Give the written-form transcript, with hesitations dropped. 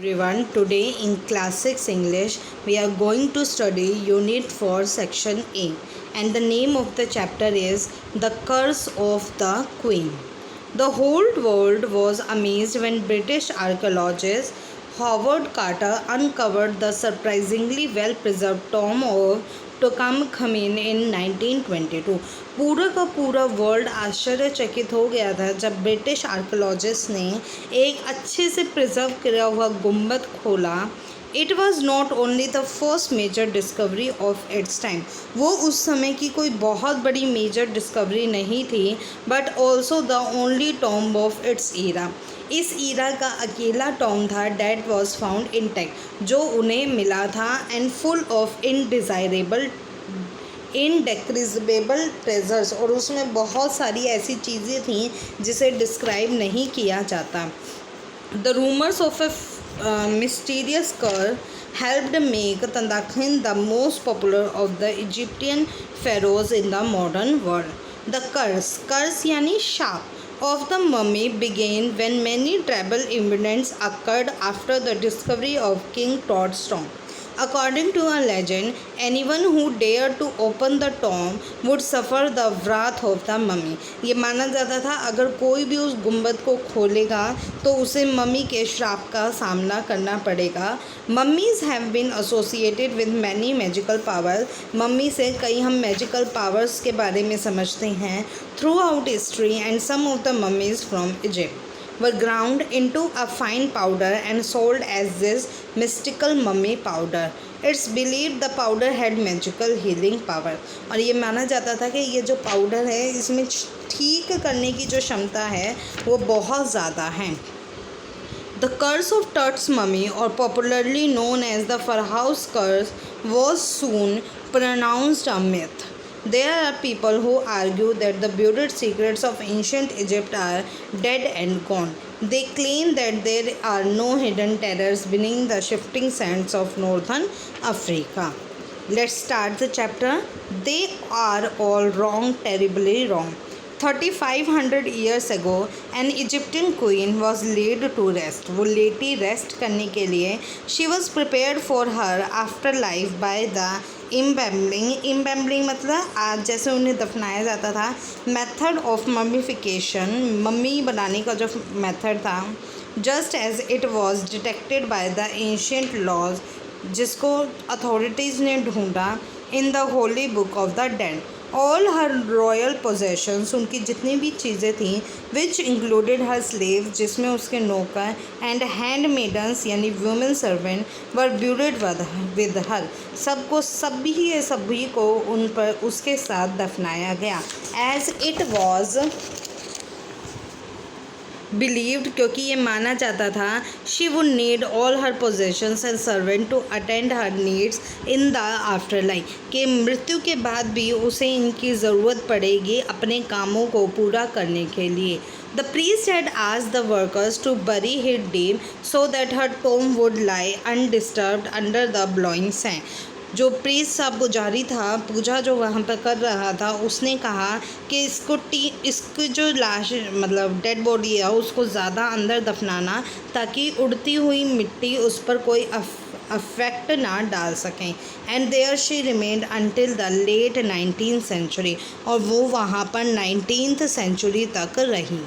Everyone, today in Class 6 English we are going to study Unit 4 Section A, and the name of the chapter is The Curse of the Queen. The whole world was amazed when British archaeologist Howard Carter uncovered the surprisingly well preserved tomb of टुटानखामुन in 1922। पूरा का पूरा world आश्चर्यचकित हो गया था जब British archaeologist ने एक अच्छे से प्रिजर्व किया हुआ गुंबद खोला। It was not only the first major discovery of its time, वो उस समय की कोई बहुत बड़ी मेजर डिस्कवरी नहीं थी, but also the only tomb of its era. इस ईरा का अकेला टॉम्ब था डैट वॉज फाउंड इंटैक्ट, जो उन्हें मिला था, एंड फुल ऑफ इनडेक्रिजिबल ट्रेजर्स, और उसमें बहुत सारी ऐसी चीज़ें थीं जिसे डिस्क्राइब नहीं किया जाता। The rumours of a mysterious curse helped make Tutankhamun the most popular of the Egyptian pharaohs in the modern world. The curse यानी शाप of the mummy began when many terrible events occurred after the discovery of King Tut's tomb. According to a legend, anyone who dared to open the tomb would suffer the wrath of the mummy. ये माना जाता था अगर कोई भी उस गुंबद को खोलेगा तो उसे मम्मी के श्राप का सामना करना पड़ेगा। Mummies have been associated with many magical powers. Mummy से कई हम मैजिकल पावर्स के बारे में समझते हैं। Throughout history and some of the mummies from Egypt were ground into a fine powder and sold as this mystical mummy powder. It's believed the powder had magical healing power. और ये माना जाता था कि ये जो powder है इसमें ठीक करने की जो क्षमता है वो बहुत ज़्यादा है। The curse of Tut's mummy, or popularly known as the Pharaoh's curse, was soon pronounced a myth. There are people who argue that the buried secrets of ancient Egypt are dead and gone. They claim that there are no hidden terrors beneath the shifting sands of northern Africa. Let's start the chapter. They are all wrong, terribly wrong. 3500 years ago an Egyptian queen was laid to rest. वो लेटी rest करने के लिए she was prepared for her afterlife by the embalming मतलब आज जैसे उन्हें दफनाया जाता था, मेथड ऑफ मम्मीफिकेशन, मम्मी बनाने का जो मेथड था, just as it was detected by the ancient laws, जिसको अथॉरिटीज़ ने ढूंढा in the holy book of the dead. All her royal possessions, उनकी जितनी भी चीज़ें थीं, विच इंक्लूडेड हर स्लेव, जिसमें उसके नौकर, एंड हैंड मेडन्स यानी women servant, were buried with her, सभी को उन पर उसके साथ दफनाया गया। एज इट वॉज बिलीव्ड, क्योंकि ये माना जाता था, she would need all her possessions and servant to attend her needs in the afterlife, कि मृत्यु के बाद भी उसे इनकी ज़रूरत पड़ेगी अपने कामों को पूरा करने के लिए। The priest had asked the workers to bury it deep so that her tomb would lie undisturbed under the blowing sand. जो प्रीस्ट सा पुजारी था, पूजा जो वहाँ पर कर रहा था, उसने कहा कि इसकी जो लाश मतलब डेड बॉडी है उसको ज़्यादा अंदर दफनाना, ताकि उड़ती हुई मिट्टी उस पर कोई अफेक्ट ना डाल सकें। And there she remained until the late 19th century, और वो वहाँ पर 19th सेंचुरी तक रही।